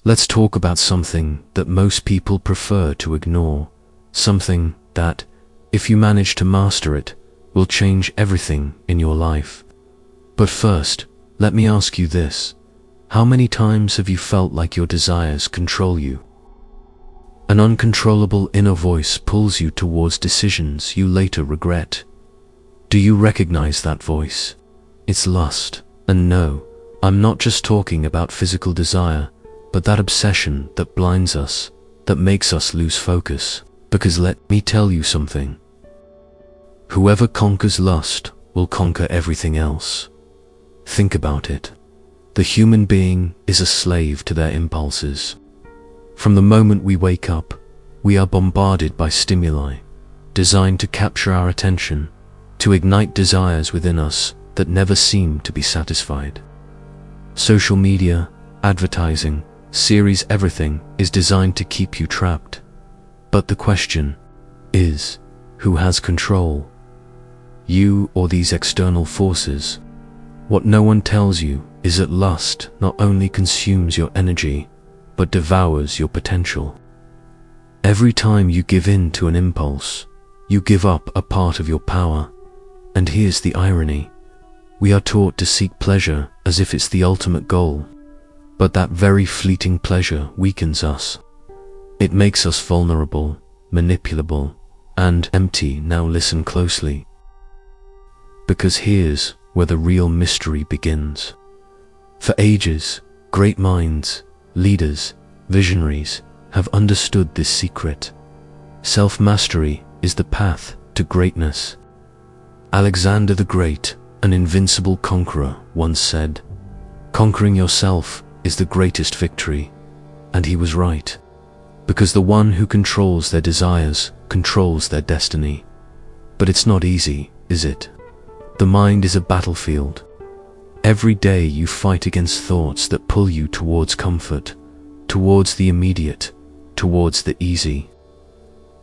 Let's talk about something that most people prefer to ignore, something that, if you manage to master it, will change everything in your life. But first, let me ask you this. How many times have you felt like your desires control you? An uncontrollable inner voice pulls you towards decisions you later regret. Do you recognize that voice? It's lust. And no, I'm not just talking about physical desire, but that obsession that blinds us, that makes us lose focus. Because let me tell you something. Whoever conquers lust will conquer everything else. Think about it. The human being is a slave to their impulses. From the moment we wake up, we are bombarded by stimuli, designed to capture our attention, to ignite desires within us that never seem to be satisfied. Social media, advertising, series, everything is designed to keep you trapped. But the question is, who has control? You or these external forces? What no one tells you is that lust not only consumes your energy, but devours your potential. Every time you give in to an impulse, you give up a part of your power. And here's the irony. We are taught to seek pleasure as if it's the ultimate goal, but that very fleeting pleasure weakens us. It makes us vulnerable, manipulable, and empty. Now listen closely. Because here's where the real mystery begins. For ages, great minds, leaders, visionaries have understood this secret. Self-mastery is the path to greatness. Alexander the Great, an invincible conqueror, once said, "Conquering yourself is the greatest victory." And he was right, because the one who controls their desires controls their destiny. But it's not easy, is it? The mind is a battlefield. Every day you fight against thoughts that pull you towards comfort, towards the immediate, towards the easy.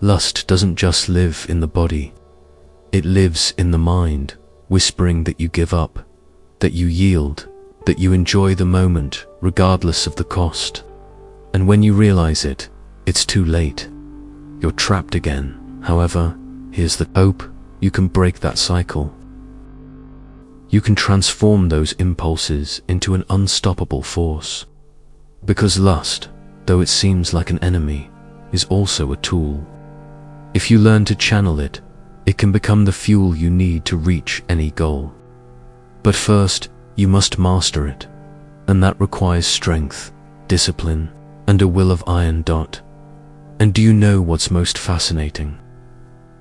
Lust doesn't just live in the body. It lives in the mind, whispering that you give up, that you yield, that you enjoy the moment regardless of the cost. And when you realize it, it's too late. You're trapped again. However, here's the hope: you can break that cycle. You can transform those impulses into an unstoppable force. Because lust, though it seems like an enemy, is also a tool. If you learn to channel it, it can become the fuel you need to reach any goal. But first, you must master it, and that requires strength, discipline, and a will of iron. And do you know what's most fascinating?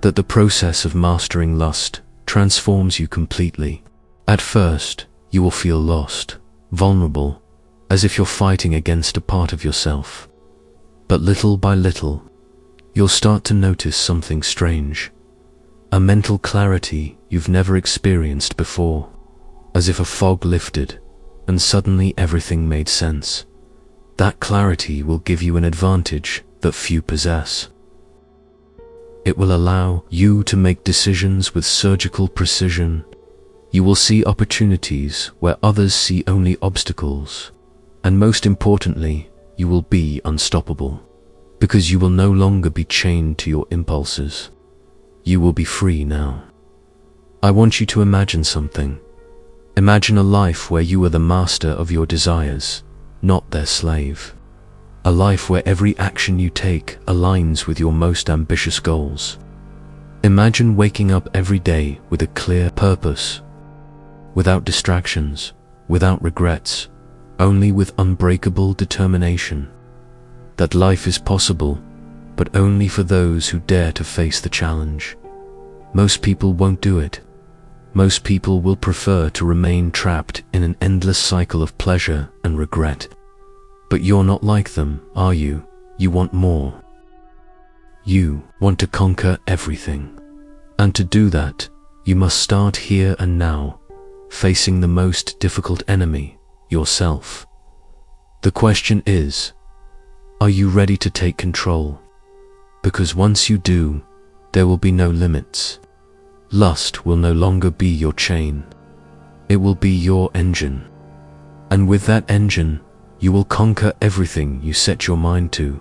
That the process of mastering lust transforms you completely. At first, you will feel lost, vulnerable, as if you're fighting against a part of yourself. But little by little, you'll start to notice something strange. A mental clarity you've never experienced before, as if a fog lifted, and suddenly everything made sense. That clarity will give you an advantage that few possess. It will allow you to make decisions with surgical precision. You will see opportunities where others see only obstacles. And most importantly, you will be unstoppable, because you will no longer be chained to your impulses. You will be free now. I want you to imagine something. Imagine a life where you are the master of your desires, not their slave. A life where every action you take aligns with your most ambitious goals. Imagine waking up every day with a clear purpose, without distractions, without regrets, only with unbreakable determination. That life is possible, but only for those who dare to face the challenge. Most people won't do it. Most people will prefer to remain trapped in an endless cycle of pleasure and regret. But you're not like them, are you? You want more. You want to conquer everything. And to do that, you must start here and now, facing the most difficult enemy, yourself. The question is, are you ready to take control? Because once you do, there will be no limits. Lust will no longer be your chain. It will be your engine. And with that engine, You will conquer everything you set your mind to.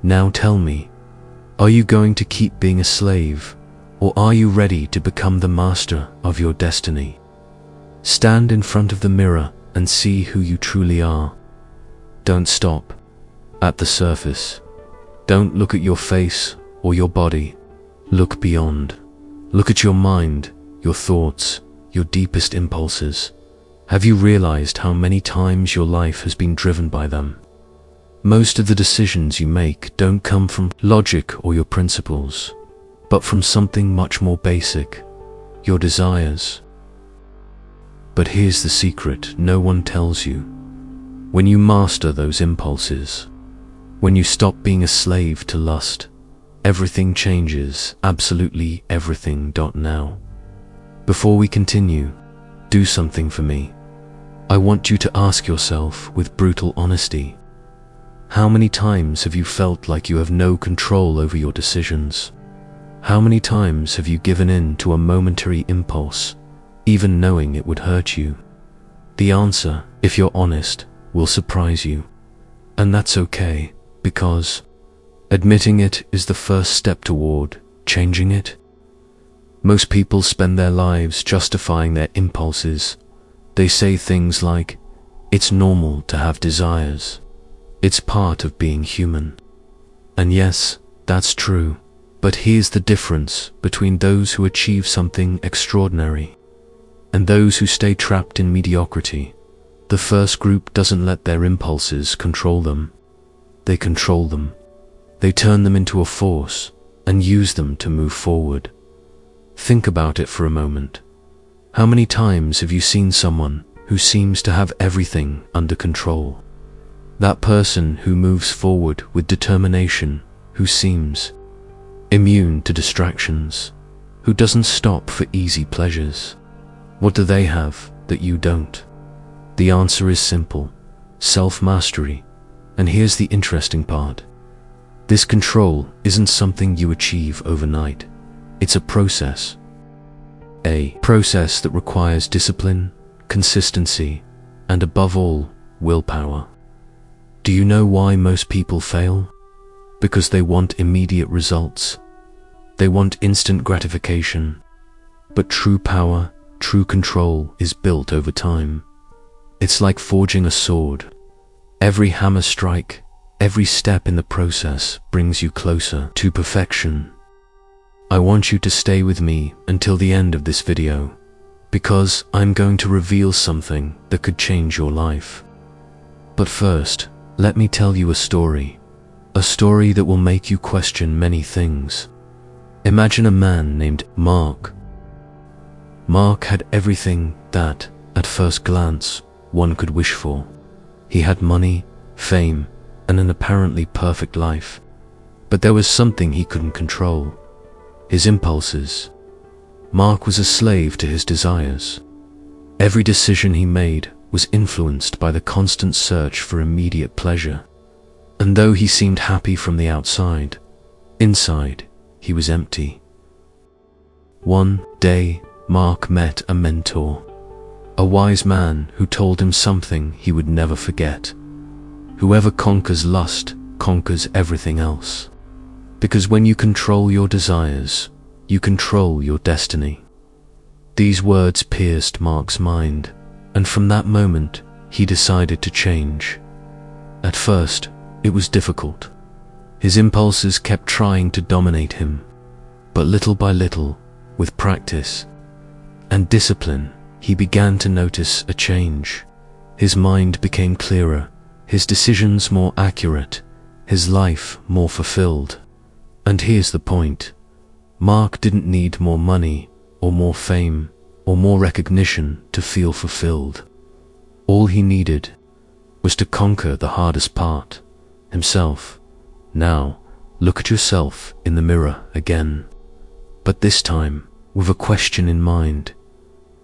Now tell me, are you going to keep being a slave, or are you ready to become the master of your destiny? Stand in front of the mirror and see who you truly are. Don't stop at the surface. Don't look at your face or your body. Look beyond. Look at your mind, your thoughts, your deepest impulses. Have you realized how many times your life has been driven by them? Most of the decisions you make don't come from logic or your principles, but from something much more basic, your desires. But here's the secret no one tells you. When you master those impulses, when you stop being a slave to lust, everything changes, absolutely everything. Now, before we continue, do something for me. I want you to ask yourself with brutal honesty, how many times have you felt like you have no control over your decisions? How many times have you given in to a momentary impulse, even knowing it would hurt you? The answer, if you're honest, will surprise you. And that's okay, because admitting it is the first step toward changing it. Most people spend their lives justifying their impulses. They say things like, it's normal to have desires. It's part of being human. And yes, that's true. But here's the difference between those who achieve something extraordinary and those who stay trapped in mediocrity. The first group doesn't let their impulses control them. They control them. They turn them into a force and use them to move forward. Think about it for a moment. How many times have you seen someone who seems to have everything under control? That person who moves forward with determination, who seems immune to distractions, who doesn't stop for easy pleasures. What do they have that you don't? The answer is simple: self-mastery. And here's the interesting part. This control isn't something you achieve overnight. It's a process. A process that requires discipline, consistency, and above all, willpower. Do you know why most people fail? Because they want immediate results. They want instant gratification. But true power, true control is built over time. It's like forging a sword. Every hammer strike, every step in the process brings you closer to perfection. I want you to stay with me until the end of this video, because I'm going to reveal something that could change your life. But first, let me tell you a story that will make you question many things. Imagine a man named Mark. Mark had everything that, at first glance, one could wish for. He had money, fame, and an apparently perfect life. But there was something he couldn't control: his impulses. Mark was a slave to his desires. Every decision he made was influenced by the constant search for immediate pleasure. And though he seemed happy from the outside, inside, he was empty. One day, Mark met a mentor, a wise man who told him something he would never forget. Whoever conquers lust conquers everything else. Because when you control your desires, you control your destiny. These words pierced Mark's mind, and from that moment, he decided to change. At first, it was difficult. His impulses kept trying to dominate him. But little by little, with practice and discipline, he began to notice a change. His mind became clearer, his decisions more accurate, his life more fulfilled. And here's the point. Mark didn't need more money, or more fame, or more recognition to feel fulfilled. All he needed was to conquer the hardest part, himself. Now, look at yourself in the mirror again. But this time, with a question in mind.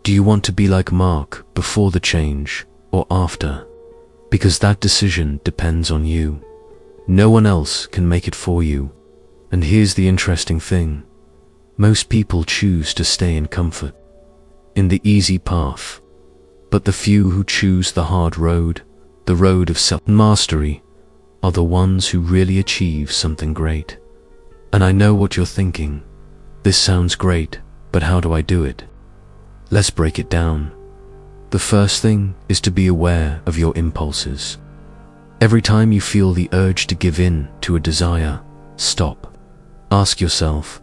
Do you want to be like Mark before the change, or after? Because that decision depends on you. No one else can make it for you. And here's the interesting thing. Most people choose to stay in comfort, in the easy path. But the few who choose the hard road, the road of self-mastery are the ones who really achieve something great. And I know what you're thinking. This sounds great, but how do I do it? Let's break it down. The first thing is to be aware of your impulses. Every time you feel the urge to give in to a desire, stop. Ask yourself,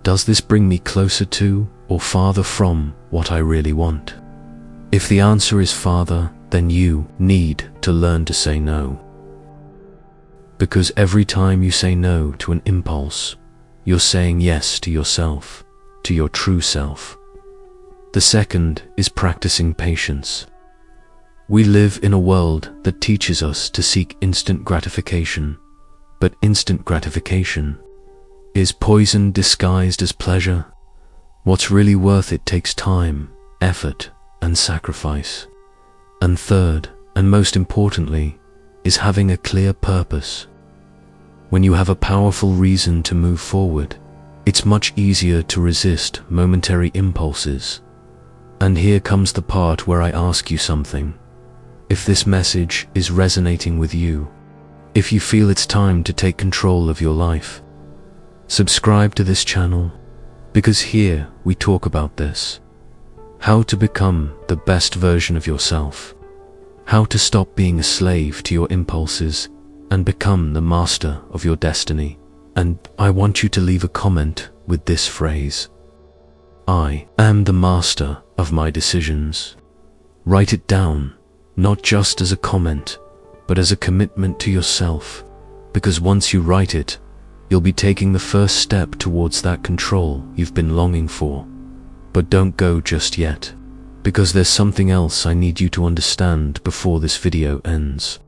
does this bring me closer to or farther from what I really want? If the answer is farther, then you need to learn to say no. Because every time you say no to an impulse, you're saying yes to yourself, to your true self. The second is practicing patience. We live in a world that teaches us to seek instant gratification, but instant gratification is poison disguised as pleasure. What's really worth it takes time, effort, and sacrifice. And third, and most importantly, is having a clear purpose. When you have a powerful reason to move forward, it's much easier to resist momentary impulses. And here comes the part where I ask you something. If this message is resonating with you, if you feel it's time to take control of your life, subscribe to this channel, because here we talk about this. How to become the best version of yourself. How to stop being a slave to your impulses and become the master of your destiny. And I want you to leave a comment with this phrase: I am the master of my decisions. Write it down, not just as a comment, but as a commitment to yourself, because once you write it, you'll be taking the first step towards that control you've been longing for. But don't go just yet, because there's something else I need you to understand before this video ends.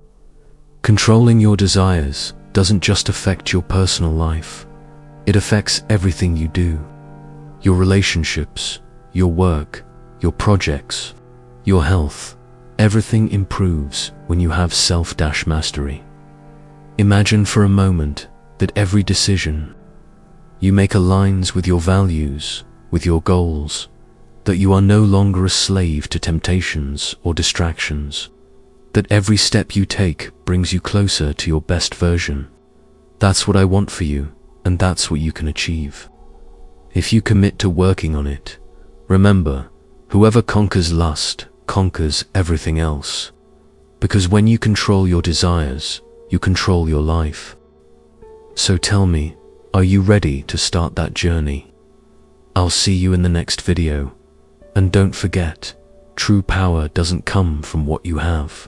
Controlling your desires doesn't just affect your personal life, it affects everything you do. Your relationships, your work, your projects, your health, everything improves when you have self-mastery. Imagine for a moment that every decision you make aligns with your values, with your goals, that you are no longer a slave to temptations or distractions, that every step you take brings you closer to your best version. That's what I want for you, and that's what you can achieve. If you commit to working on it, remember, whoever conquers lust conquers everything else. Because when you control your desires, you control your life. So tell me, are you ready to start that journey? I'll see you in the next video. And don't forget, true power doesn't come from what you have,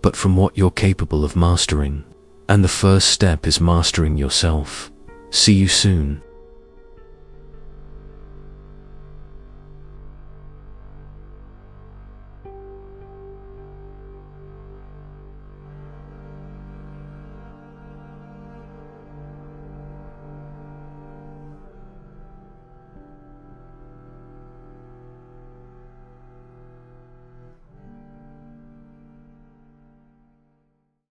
but from what you're capable of mastering. And the first step is mastering yourself. See you soon.